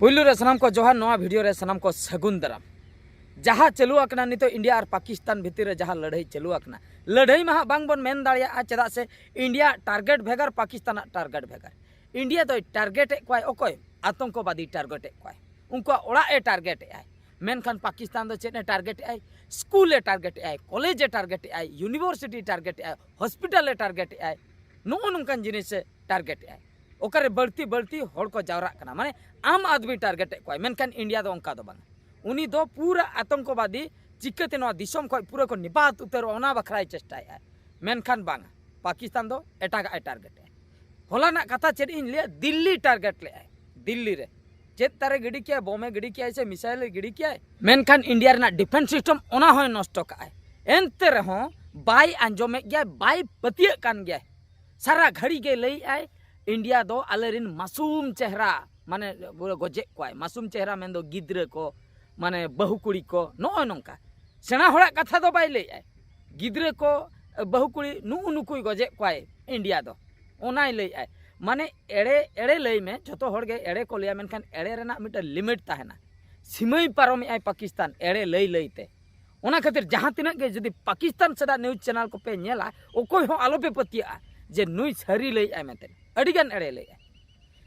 पुलू रे सनाम को जोहार नवा वीडियो रे सनाम को सगुन दाराम जहाँ चलू आकना नितो इंडिया और पाकिस्तान भितर जहाँ लड़ाई चलू आकना लड़ाई में बांग बन मेन दाड़िया चेदा से इंडिया टारगेट भेगार पाकिस्तान टारगेट भेगार इंडिया तो टारगेट कोई अकोय आतंकवादी टारगेट कोई उनको ओड़ा टारगेट आय मेनखान पाकिस्तान दो चेने टारगेट आय स्कूल टारगेट आय कॉलेज टारगेट आय यूनिवर्सिटी टारगेट आय हॉस्पिटल टारगेट आय नो नोंकान जिनिस टारगेट आय ओकरे बढ़ती बढ़ती होड़ को जावरा कना माने आम आदमी टारगेट कोई मेनखान इंडिया दो उनका दो बांग उनी दो पूरा आतंकवादी चिकते नो दिसम को पूरा को निपात उतर ओना बखराय चेष्टाय मेनखान बांग पाकिस्तान दो एटागा टारगेट होला ना कथा चेद इन ले दिल्ली टारगेट ले दिल्ली रे चेद तारे गिडी किया बॉम्बे गिडी किया से मिसाइल गिडी किया मेनखान इंडिया रे ना डिफेंस सिस्टम ओना होय नष्ट काय एनते रहो बाय आंजोमे गया बाय पतिय कान गया सारा घड़ी के लई आय इंडिया दो आलेरिन मासूम चेहरा माने गजे कोय मासूम चेहरा मेन दो गिद्रे को माने बहुकुड़ी को नो नोंका सेना होड़ा कथा दो बाय लई आय गिद्रे को बहुकुड़ी नुकुई गजे कोय इंडिया दो ओनाय लई आय माने एड़े एड़े लई में जतो होड़ गे एड़े को लिया मेनखान एड़े रेना मिटा लिमिट ताहेना सीमाई पारोम आय पाकिस्तान एड़े लई लईते ओना खातिर जहां तिना गे जदी पाकिस्तान सदा न्यूज चैनल को पे नेला ओकोय हो आलो पे पतिया जे नुई सरी लई आय मेते अडिगान एड़े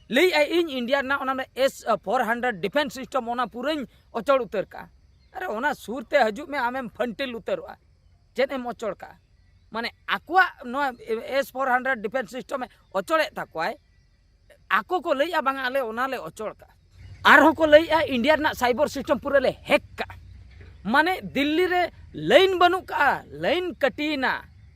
लई आय इन इंडिया ना ओना S-400 डिफेंस सिस्टम ओना पूराñ अचड़ उतर का अरे ओना सुरते हजू में आमेम फंटिल उतरवा चेद एम अचड़ का माने आकुआ नो S-400 डिफेंस सिस्टम अचड़े ताकोय आको को लई आ बांगा आले ओना ले अचड़ का आरहो को लई आ इंडिया ना साइबर सिस्टम पूरा ले हैक का माने दिल्ली रे लाइन बनु का लाइन कटीना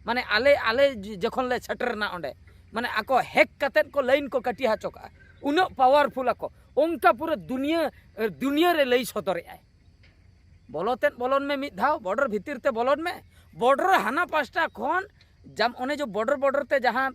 माने आले आले जखन ले छटरना ओंडे माने आको हैक कतेन को लाइन को कटी हाचो का उन पावरफुल आको उनका पूरा दुनिया रे लई सदरे आय बोलोतेन बोलन में मिद धाव बॉर्डर भीतर ते बोलन में बॉर्डर हाना पास्टा खन जम ओने जो बॉर्डर ते जहां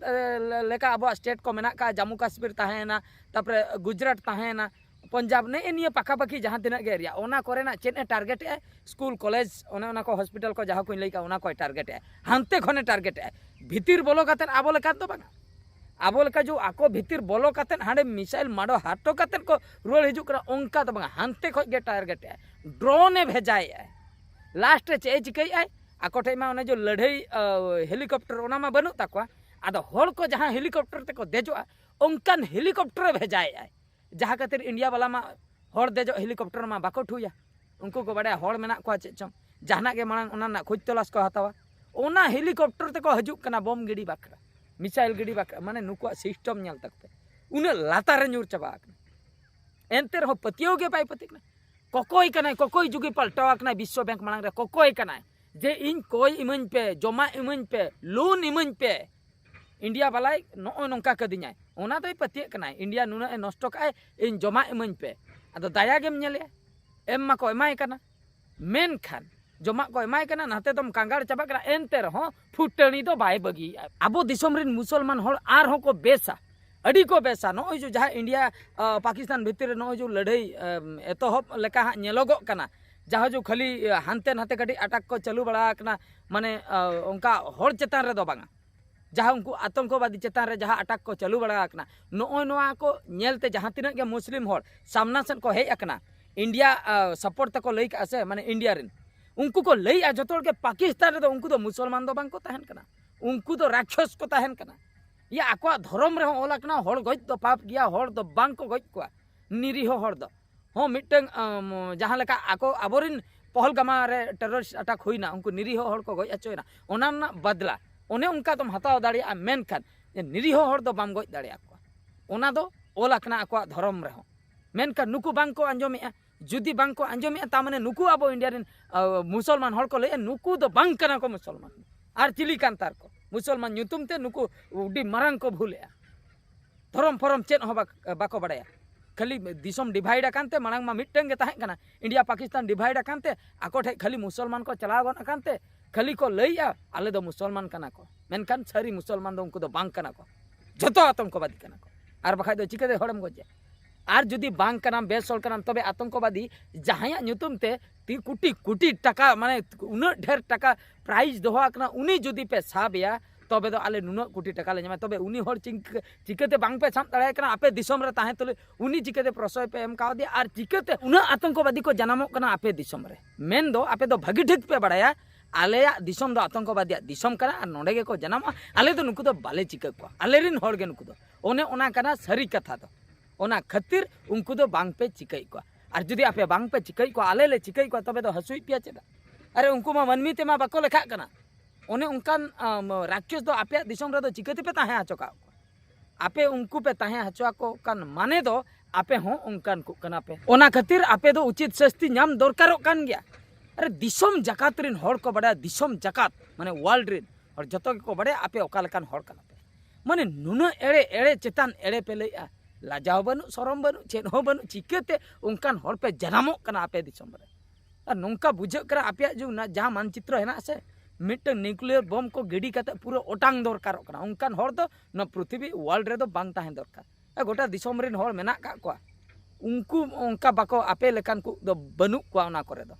लेका अब स्टेट को मेना का जम्मू कश्मीर ताहेना तापरे गुजरात ताहेना पंजाब ने निये पाखा पाखी जहां तिना के एरिया ओना करे ना चेने टारगेट है स्कूल कॉलेज ओना को हॉस्पिटल को जहां को लई का ओना को टारगेट है हानते खने टारगेट है भीतर बोलो कातेन आबो लेका तो बांगा आबो लेका जो आको भीतर बोलो कातेन हांडे मिसाइल माडो हाटो कातेन को रुआड़ हिजु करा ओंका तो बांगा हानते खoj गे टारगेट है ड्रोन ए भेजाय है लास्ट चे चिकई आय आको ठे मा ओने जो लड़ाई हेलीकॉप्टर ओना मा बनु ताकवा आदो होड़ को जहां हेलीकॉप्टर ते को देजोआ ओंकान हेलीकॉप्टर भेजाय है जहाँ खातिर इंडिया वाला मा होड़ देजो हेलीकॉप्टर मा बाको ठुया उनको को बड़ा होड़ मेना को चेचों जहाना के मांग ओना ना खोज तलाश को हतावा ओना हेलीकॉप्टर ते को हजू कना बम गिडी बाकरा मिसाइल गिडी बाकरा माने नुकुआ सिस्टम नेल तकते उन लातार न्यूर चबा एनते रहो पतियो गे पाई पतिक ना कोकोई जुगी पलटावा कना विश्व बैंक मांग रे कोकोई कना जे इन कोई इमन पे जमा इमन पे लोन इमन पे इंडिया वाला नो नोंका कदिnya ओना तो पतिय कना इंडिया नुना नष्ट काय इन जमा इमन पे अदो दाया गेम नेले एम मा को एमाय कना मेन खान जमा को एमाय कना नाते तुम कांगाड़ चाबा कना एनते रहो फुटणी तो बाय बगी आबो दिसम रिन मुसलमान होड़ आर हो को बेसा अडी को बेसा नो जो जहां इंडिया पाकिस्तान भीतर नो जो लड़ाई एतोहब लेका हा नेलोगो कना जहां जो खाली हानते नाते कटी अटैक को चालू बड़ा कना माने उनका होड़ चेतान रे दो बांगा जहाँ उनको आतंकवादी चेतान रे जहाँ अटैक को चालू बड़ा नो नोआ को नेलते जहाँ तिना के मुस्लिम होड़ सामना सन को हेज अकना इंडिया सपोर्ट तक लई का से माने इंडिया रिन उनको को लई आ जतो के पाकिस्तान रे दो उनको तो मुसलमान दो बांग को तहन कना उनको तो राक्षस को तहन कना या आको धर्म रे ओला कना होड़ गज तो पाप गया होड़ तो बांग को गज को निरीह होड़ दो हो मिटंग जहाँ लेका आको आबोरिन पहलगामा रे टेररिस्ट अटैक हुईना उनको निरीह होड़ को गज अचोयना ओना ना बदला ओने उनका तुम हताव दाड़िया मेनखान निरीह होड़ दो बाम गज दाड़िया को ओना दो ओला कना आको धर्म रे हो मेनखान नुकु बांग को अंजोमेआ जुदी बांग को अंजोमेआ ता माने नुकु आबो इंडिया रिन मुसलमान होड़ को ले नुकु दो बांग कना को मुसलमान आर चिली कान तार को मुसलमान ᱧᱩᱛᱩᱢ ते नुकु उडी मारंग को भूलेआ धरम फरम चेद हो बाको बड़ाया खाली दिसम डिवाइड अकानते मांग मा मिटंग गे ताहे कना इंडिया पाकिस्तान डिवाइड अकानते आको ठे खाली मुसलमान को चलाव गन अकानते खाली को लईया आले दो मुसलमान कना को मेनखान सारी मुसलमान दो उनको दो बांग कना को जतो आतंकवादी कना को आर बखाय दो चिकते होड़म गजे आर जुदी बांग कनाम बेसोल कनाम तबे आतंकवादी जहाया ᱧᱩᱛᱩᱢ ते 3 कोटी टाका माने उन ढेर टाका प्राइज दोहा कना उनी जुदी पे साबया तबे दो आले नुना कोटी टाका ले तबे उनी हर चिकाते बांग पे साम दाड़े कना आपे दिसम रे ताहे तुले उनी चिकाते प्रसय पे एम काव दिया और चिकाते उना आतंकवादी को जनामो कना आपे दिसम रे मेन दो आपे दो भागी ठीक पे बड़ाया आले दिसम दो आतंकवादी दिसम कना और नोडे के को जनाम आले दो नुकु दो बाले चिका को आले रिन हर गे नुकु दो ओने ओना कना सरी कथा दो ओना खातिर उनको दो बांग पे चिकाई को और जुदी आपे बांग पे चिकाई को आले ले चिकाई को तबे दो हसुई पिया चेदा अरे उनको मा मनमी ते मा बाको लेखा कना ओने उनकान राक्षस दो आपे दिसम रे दो चिकाते पे ताहे आचोका आपे उनको पे ताहे आचोका को कान माने दो आपे हो उनकान को कना पे ओना खातिर आपे दो उचित शास्ति नाम दरकारो कान गया अरे दिसम जाकात रिन हर को बड़ा दिसम जाकात माने वर्ल्ड रिन और जतो को बड़े आपे ओका लेकान हर कना पे माने नुना एड़े एड़े चेतान एड़े पे लइया लाजाव बनु सरम बनु चेन हो बनु चिकाते उनकान हर पे जनामो कना आपे दिसम रे और नोंका बुझे करा आपे जो ना जहां मानचित्र हेना से मिट्टन न्यूक्लियर बम को गिडी करते पूरा ओटांग दरकार उनकान हर दो न पृथ्वी वर्ल्ड रे दो बांग ताहें दरकार गोटा दिसम रिन हर मेना का को उनको उनका बाको आपे लेकान को दो बनु को ना करे दो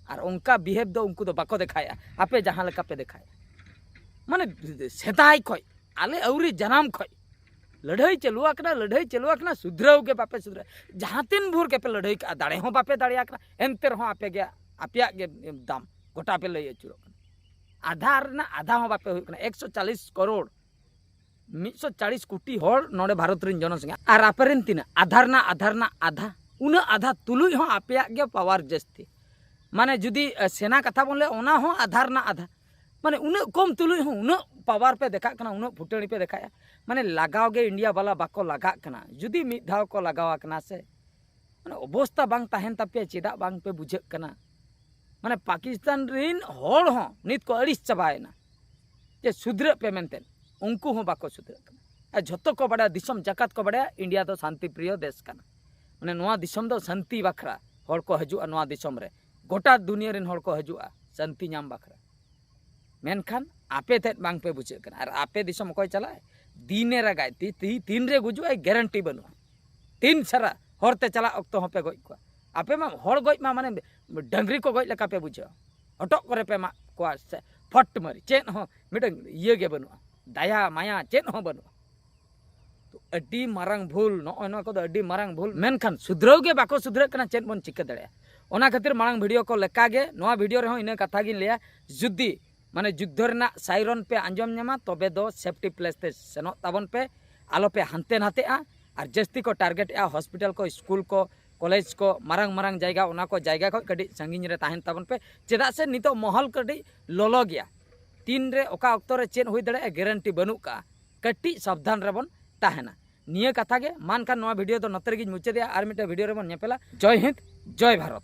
और उनका बिहेव दो उनको दो बाको देखाया आपे जहां लेका पे देखाया माने सेदाई खय आले औरी जनाम खय लड़ाई चलुआ सुधराव के बापे सुधरा जहां तीन भूर के पे लड़ाई का दाड़े हो बापे दाड़िया एनते रहो आपे गया आपिया गे दाम गोटा पे लई अचुरो आधा हो बापे 140 करोड़ 140 कोटी हर नोडे भारत रिन जनसंख्या और आपेरेन तीना आधारना आधा उना आधा तुलुई हो आपिया गे पावर जस्ती माने जुदी सेना कथा बोले ओना हो आधारना आधा माने उना कम तुलुई हो उना पावर पे देखा कना उना फुटणी पे देखाया माने लगाव गे इंडिया वाला बाको लगा कना जुदी मिद धाव को लगावा कना से माने अवस्था बांग ताहेन तापे चेदा बांग पे बुझे कना माने पाकिस्तान रिन हर हो नित को अड़िस चबायना जे सुधर पे मेनते उनको हो बाको सुधर कना झतो को बड़ा दिसम जकात को बड़ा इंडिया तो शांति प्रिय देश कना माने नोआ दिसम दो शांति बखरा हर को हजुआ नोआ दिसम रे गोटा दुनिया रिन हर को हजुआ शांति नाम बखरा मेनखान आपे तेज बांग पे बुझे कना और आपे दिसम कोई चला दीने रगाय तीन रे गुजुआ गारंटी बनु तीन सारा हरते चला अक्तो पे गज को आपे मा हर गज मा माने डंगरी को गज लेका पे बुझे हटक करे पे मा को फट मारी चेन हो मिटंग ये गे बनु दया माया चेन हो बनु तो अड्डी मारंग भूल नो को अड्डी मारंग भूल मेनखान सुधराव गे बाको सुधर कना चेन बन चिका दड़े ओना खातिर मारंग वीडियो को लेका गे नोआ वीडियो रे हो इने कथा गिन लिया जुद्दी माने युद्ध रेना साइरन पे आंजम न्यामा तबे दो सेफ्टी प्लेस ते सेनो ताबन पे आलो पे हानते नाते और जस्ती को टारगेट हॉस्पिटल को स्कूल को कॉलेज को मारंग मारंग जायगा ओना को जायगा को कडी संगिन रे ताहेन ताबन पे चेदा से नितो महल कडी लोलो गया तीन रे ओका अक्तो रे चेन होई दड़े गारंटी बनु का कटी सावधान रे बन ताहेना निया कथा गे मान खान नोआ वीडियो दो नतर गिन मुचे दिया आर मिटे वीडियो रे बन नेपेला जय हिंद जय भारत।